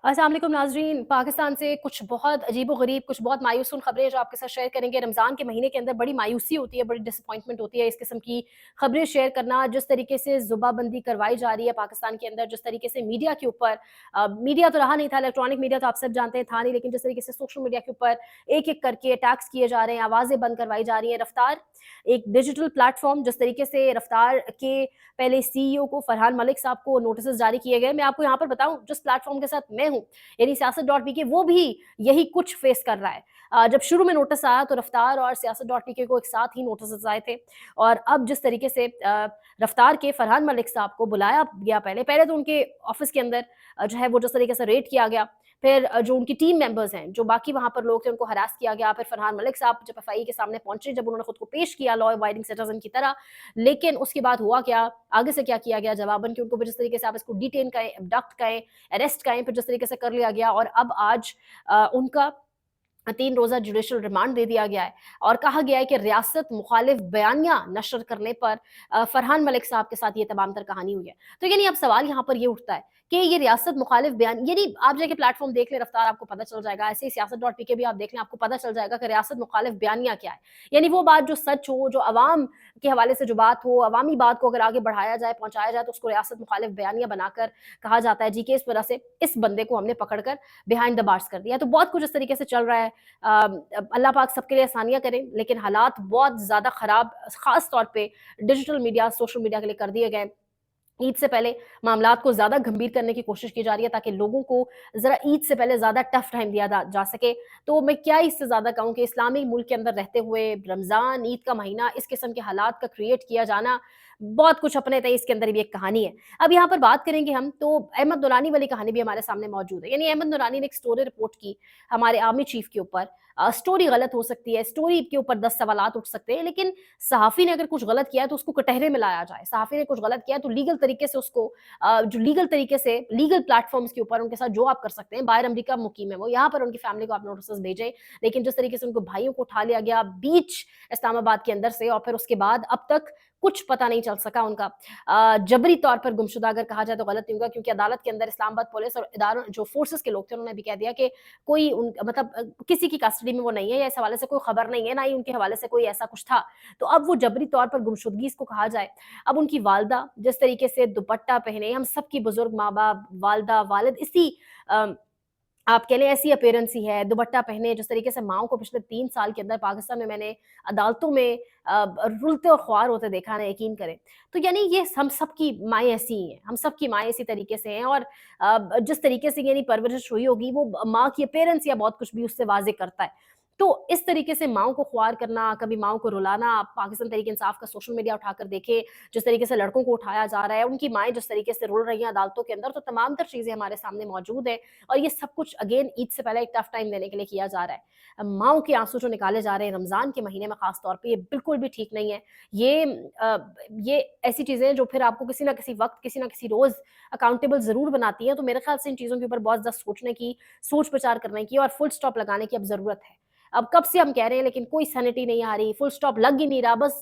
अस्सलाम वालेकुम नाज़रीन, पाकिस्तान से कुछ बहुत अजीबो-गरीब, कुछ बहुत मायूस-कुन खबरें जो आपके साथ शेयर करेंगे। रमज़ान के महीने के अंदर बड़ी मायूसी होती है, बड़ी डिसअपॉइंटमेंट होती है इस किस्म की खबरें शेयर करना। जिस तरीके से ज़ुबाबंदी करवाई जा रही है पाकिस्तान के अंदर, जिस तरीके से मीडिया के ऊपर मीडिया तो रहा नहीं था, इलेक्ट्रॉनिक मीडिया तो आप सब जानते हैं था नहीं, लेकिन जिस तरीके से सोशल मीडिया के ऊपर एक-एक करके अटैक्स किए जा रहे हैं, आवाज़ें बंद करवाई जा रही हैं। रफ़्तार एक डिजिटल प्लेटफ़ॉर्म, जिस तरीके से रफ़्तार के पहले सीईओ को फरहान मलिक साहब को नोटिसेस जारी किए गए। मैं आपको यहाँ पर बताऊँ, जिस प्लेटफ़ॉर्म के साथ मैं हूँ, यानी सियासत.पीके, वो भी यही कुछ फेस कर रहा है। जब शुरू में नोटिस आया तो रफ्तार और सियासत.पीके को एक साथ ही नोटिस आए थे, और अब जिस तरीके से रफ्तार के फरहान मलिक साहब को बुलाया गया, पहले पहले तो उनके ऑफिस के अंदर जो है वो जिस तरीके से रेड किया गया, फिर जो उनकी टीम मेंबर्स हैं, जो बाकी वहाँ पर लोग थे, उनको हरास किया गया। फिर फरहान मलिक साहब जब एफआईए के सामने पहुंचे, जब उन्होंने खुद को पेश किया लॉ अबाइडिंग सिटीजन की तरह, लेकिन उसके बाद हुआ क्या, आगे से क्या किया गया जवाबन, कि उनको जिस तरीके से आप इसको डिटेन करें, अबडक्ट करें, अरेस्ट करें, फिर जिस तरीके से कर लिया गया, और अब आज उनका 3 रोज़ा जुडिशियल रिमांड दे दिया गया है, और कहा गया है कि रियासत मुखालिफ बयानिया नशर करने पर फरहान मलिक साहब के साथ ये तमाम तर कहानी हुई है। तो यानी अब सवाल यहाँ पर ये उठता है कि ये रियासत मुखालिफ बयान, यानी आप जाके प्लेटफ़ॉर्म देख लें रफ्तार, आपको पता चल जाएगा। ऐसे ही सियासत.पीके भी आप देख लें, आपको पता चल जाएगा कि रियासत मुखालिफ बयानिया क्या है। यानी वो बात जो सच हो, जो अवाम के हवाले से जो बात हो, अवामी बात को अगर आगे बढ़ाया जाए, पहुँचाया जाए, तो उसको रियासत मुखालिफ बयानिया बनाकर कहा जाता है जी कि इस वजह से इस बंदे को हमने पकड़ कर बिहाइंड द बार्स कर दिया। तो बहुत कुछ इस तरीके से चल रहा है। अल्लाह पाक सबके लिए आसानियाँ करें, लेकिन हालात बहुत ज़्यादा ख़राब ख़ास तौर पे डिजिटल मीडिया, सोशल मीडिया के लिए कर दिए गए। ईद से पहले मामलात को ज़्यादा गंभीर करने की कोशिश की जा रही है, ताकि लोगों को ज़रा ईद से पहले ज़्यादा टफ़ टाइम दिया जा सके। तो मैं क्या इससे ज़्यादा कहूँ कि इस्लामी मुल्क के अंदर रहते हुए रमज़ान, ईद का महीना, इस किस्म के हालात का क्रिएट किया जाना, बहुत कुछ अपने तय, इसके अंदर भी एक कहानी है। अब यहाँ पर बात करेंगे हम, तो अहमद नूरानी वाली कहानी भी हमारे सामने मौजूद है। यानी अहमद नूरानी ने एक स्टोरी रिपोर्ट की हमारे आर्मी चीफ के ऊपर। स्टोरी गलत हो सकती है, स्टोरी के ऊपर 10 सवालात उठ सकते हैं, लेकिन सहाफ़ी ने अगर कुछ गलत किया है तो उसको कटहरे में लाया जाए। सहाफ़ी ने कुछ गलत किया है तो लीगल तरीके से उसको जो लीगल तरीके से लीगल प्लेटफ़ॉर्म्स के ऊपर उनके साथ जो आप कर सकते हैं, बाहर अमेरिका मुकीम है वो, यहाँ पर उनकी फैमिली को आप नोटिसेस भेजें। लेकिन जिस तरीके से उनको भाइयों को उठा लिया गया बीच इस्लामाबाद के अंदर से, और फिर उसके बाद अब तक कुछ पता नहीं चल सका उनका। जबरी तौर पर गुमशुदा अगर कहा जाए तो गलत नहीं होगा, क्योंकि अदालत के अंदर इस्लामाबाद पुलिस और इदारों जो फोर्सेस के लोग थे, उन्होंने भी कह दिया कि कोई उन मतलब किसी की कस्टडी में वो नहीं है, या इस हवाले से कोई खबर नहीं है, ना ही उनके हवाले से कोई ऐसा कुछ था। तो अब वो जबरी तौर पर गुमशुदगी इसको कहा जाए। अब उनकी वालदा जिस तरीके से दुपट्टा पहने, हम सबकी बुजुर्ग माँ-बाप, वालदा, वालिद इसी अ, आप कह लें ऐसी अपीयरेंस ही है, दुपट्टा पहने, जिस तरीके से माँओं को पिछले 3 साल के अंदर पाकिस्तान में मैंने अदालतों में रुलते और ख्वार होते देखा ना, यकीन करें। तो यानी ये हम सबकी माएँ ऐसी ही हैं, हम सबकी माएँ इसी तरीके से हैं, और जिस तरीके से यानी परवरिश हुई होगी, वो माँ की अपीयरेंस या बहुत कुछ भी उससे वाज़ेह करता है। तो इस तरीके से माँओं को ख्वार करना, कभी माँओं को रुलाना, आप पाकिस्तान तहरीक-ए-इंसाफ का सोशल मीडिया उठाकर देखें, जिस तरीके से लड़कों को उठाया जा रहा है, उनकी माएँ जिस तरीके से रुल रही हैं अदालतों के अंदर, तो तमाम तर चीज़ें हमारे सामने मौजूद हैं, और ये सब कुछ अगेन ईद से पहले एक टफ टाइम देने के लिए किया जा रहा है। माँओं के आँसू जो निकाले जा रहे हैं रमज़ान के महीने में ख़ास तौर पे, ये बिल्कुल भी ठीक नहीं है। ये ये ऐसी चीज़ें हैं जो फिर आपको किसी न किसी वक़्त, किसी न किसी रोज़ अकाउंटेबल ज़रूर बनाती हैं। तो मेरे ख़्याल से इन चीज़ों के ऊपर बहुत ज़्यादा सोचने की, सोच-विचार करने की और फुल स्टॉप लगाने की अब ज़रूरत है। अब कब से हम कह रहे हैं, लेकिन कोई सैनिटी नहीं आ रही, फुल स्टॉप लग ही नहीं रहा, बस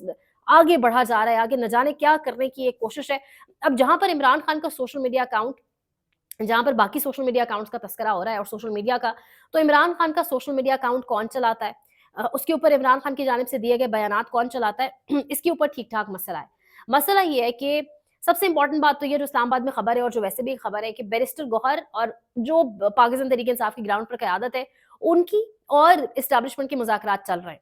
आगे बढ़ा जा रहा है, आगे न जाने क्या करने की एक कोशिश है। अब जहाँ पर इमरान खान का सोशल मीडिया अकाउंट, जहाँ पर बाकी सोशल मीडिया अकाउंट्स का तज़किरा हो रहा है और सोशल मीडिया का, तो इमरान खान का सोशल मीडिया अकाउंट कौन चलाता है? उसके ऊपर इमरान खान की जानिब से दिए गए बयानात कौन चलाता है? इसके ऊपर ठीक-ठाक मसला है। मसला ये है कि सबसे इम्पोर्टेंट बात तो ये जो इस्लामाबाद में खबर है, और जो वैसे भी खबर है, कि बैरिस्टर गौहर और जो पाकिस्तान तहरीक-ए-इंसाफ की ग्राउंड पर क़यादत है, उनकी और एस्टेब्लिशमेंट के मुज़ाकरात चल रहे हैं।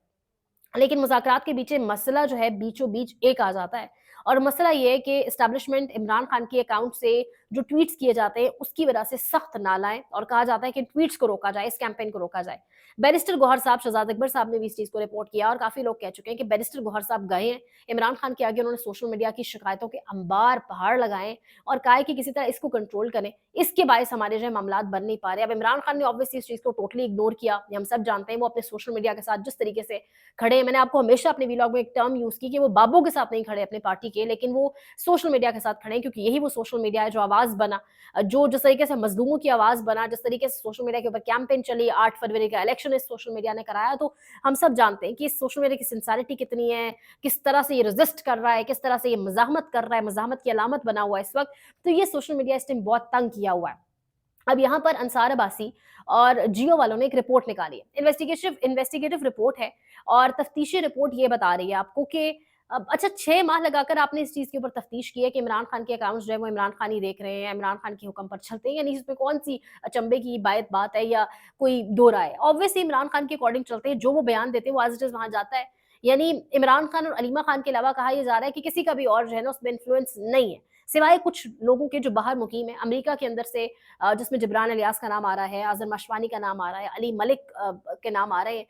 लेकिन मुज़ाकरात के पीछे मसला जो है बीचों-बीच एक आ जाता है, और मसला ये है कि एस्टेब्लिशमेंट इमरान खान के अकाउंट से जो ट्वीट्स किए जाते हैं, उसकी वजह से सख्त नालाएँ, और कहा जाता है कि ट्वीट्स को रोका जाए, इस कैंपेन को रोका जाए। बैरिस्टर गौहर साहब, शहजाद अकबर साहब ने भी इस चीज़ को रिपोर्ट किया, और काफ़ी लोग कह चुके हैं कि बैरिस्टर गौहर साहब गए हैं, इमरान खान के आगे उन्होंने सोशल मीडिया की शिकायतों के अंबार पहाड़ लगाए, और कहा है कि किसी तरह इसको कंट्रोल करें। इसके बायस हमारे जो है मामलात बन नहीं पा रहे। अब इमरान खान ने ऑब्वियसली इस चीज़ को टोटली इग्नोर किया, ये हम सब जानते हैं। वो अपने सोशल मीडिया के साथ जिस तरीके से खड़े हैं, मैंने आपको हमेशा अपने व्लॉग में एक टर्म यूज़ की कि वो बाबू के साथ नहीं खड़े अपने पार्टी के, लेकिन वो सोशल मीडिया के साथ खड़े हैं, क्योंकि यही वो सोशल मीडिया है जो आवाज़ बना, जो जिस तरीके से मज़लूमों की आवाज़ बना, जिस तरीके से सोशल मीडिया के ऊपर कैंपेन चली, 8 फरवरी का इलेक्शन इस सोशल मीडिया ने कराया। तो हम सब जानते हैं कि इस सोशल मीडिया की सिंसेरिटी कितनी है, किस तरह से ये रेज़िस्ट कर रहा है, किस तरह से ये मज़ाहमत कर रहा है, मज़ाहमत की अलामत बना हुआ है इस वक़्त। तो ये सोशल मीडिया इस टाइम बहुत तंग किया हुआ है। अब यहाँ पर अंसार अब्बासी और जियो वालों ने एक रिपोर्ट निकाली है। इन्वेस्टिगेटिव रिपोर्ट है और तफ्तीशी रिपोर्ट ये बता रही है आपको कि अच्छा 6 माह लगाकर आपने इस चीज़ के ऊपर तफ्तीश की है कि इमरान खान के अकाउंट्स जो है वो इमरान खान ही देख रहे हैं, इमरान खान के हुक्म पर चलते हैं, यानी इसमें कौन-सी अचंभे की बात है या कोई दो राय है। ऑब्वियसली इमरान खान के अकॉर्डिंग चलते हैं, जो वो बयान देते हैं वो एज़ इट इज़ वहाँ जाता है। यानी इमरान खान और अलीमा खान के अलावा कहा ये जा रहा है कि किसी का भी और जो है ना उसमें इन्फ्लुएंस नहीं है। सिवाय कुछ लोगों के जो बाहर मुकीम हैं, अमेरिका के अंदर से जिसमें जिब्रान इलियास का नाम आ रहा है, आज़म अशवानी का नाम आ रहा है, अली मलिक के नाम आ रहे हैं।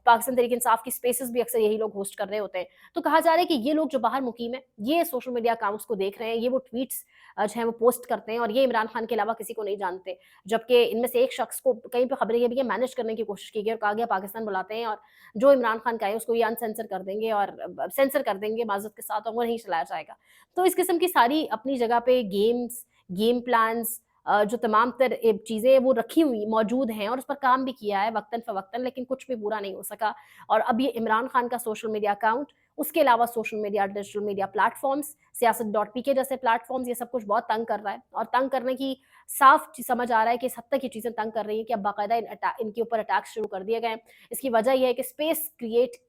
पाकिस्तान तहरीक-ए-इंसाफ की स्पेसेस भी अक्सर यही लोग होस्ट कर रहे होते हैं। तो कहा जा रहा है कि ये लोग जो बाहर मुकीम हैं, ये सोशल मीडिया अकाउंट्स को देख रहे हैं, ये वो ट्वीट्स जो हैं वो पोस्ट करते हैं और ये इमरान खान के अलावा किसी को नहीं जानते। जबकि इनमें से एक शख्स को कहीं पे खबरें ये भी है मैनेज करने की कोशिश की गई और कहा गया पाकिस्तान बुलाते हैं और जो इमरान खान का है उसको ये अनसेंसर कर देंगे और सेंसर कर देंगे माज़रत के साथ और वो नहीं चलाया जाएगा। तो इस किस्म की सारी अपनी जगह पे गेम प्लान्स जो तमाम तर चीज़ें वो रखी हुई मौजूद हैं और उस पर काम भी किया है वक़्तन-फ़वक़्तन, लेकिन कुछ भी पूरा नहीं हो सका। और अब ये इमरान खान का सोशल मीडिया अकाउंट, उसके अलावा social media, digital media platforms, सियासत.पीके जैसे प्लेटफ़ॉर्म्स, ये सब कुछ बहुत तंग कर रहा है और तंग करने की साफ़ च समझ आ रहा है कि इस हद तक ये चीज़ें तंग कर रही हैं कि अब बाकायदा इनके ऊपर अटैक्स शुरू कर दिए गए हैं। इसकी वजह ये है कि स्पेस क्रिएट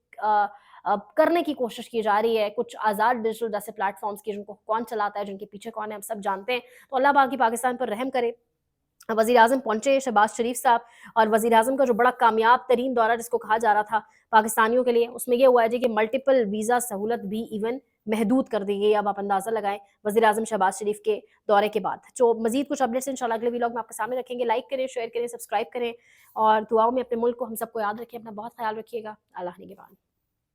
अ करने की कोशिश की जा रही है, कुछ आज़ाद डिजिटल जैसे प्लेटफ़ॉर्म्स की जिनको कौन चलाता है, जिनके पीछे कौन है, हम सब जानते हैं। तो अल्लाह पाक ही पाकिस्तान पर रहम करे। वज़ीर-ए-आज़म पहुँचे शहबाज़ शरीफ़ साहब और वज़ीर-ए-आज़म का जो बड़ा कामयाब तरीन दौरा जिसको कहा जा रहा था पाकिस्तानियों के लिए, उसमें ये हुआ है जी कि मल्टीपल वीज़ा सहूलत भी इवन महदूद कर दी गई है। अब आप अंदाज़ा लगाएँ वज़ीर-ए-आज़म शहबाज़ शरीफ़ के दौरे के बाद। तो मज़ीद कुछ अपडेट्स इंशाल्लाह अगले व्लॉग में आपके सामने रखेंगे। लाइक करें, शेयर करें, सब्सक्राइब करें और दुआओं में अपने मुल्क को हम सबको याद रखें। अपना बहुत ख़्याल रखिएगा। अल्लाह निगहबान।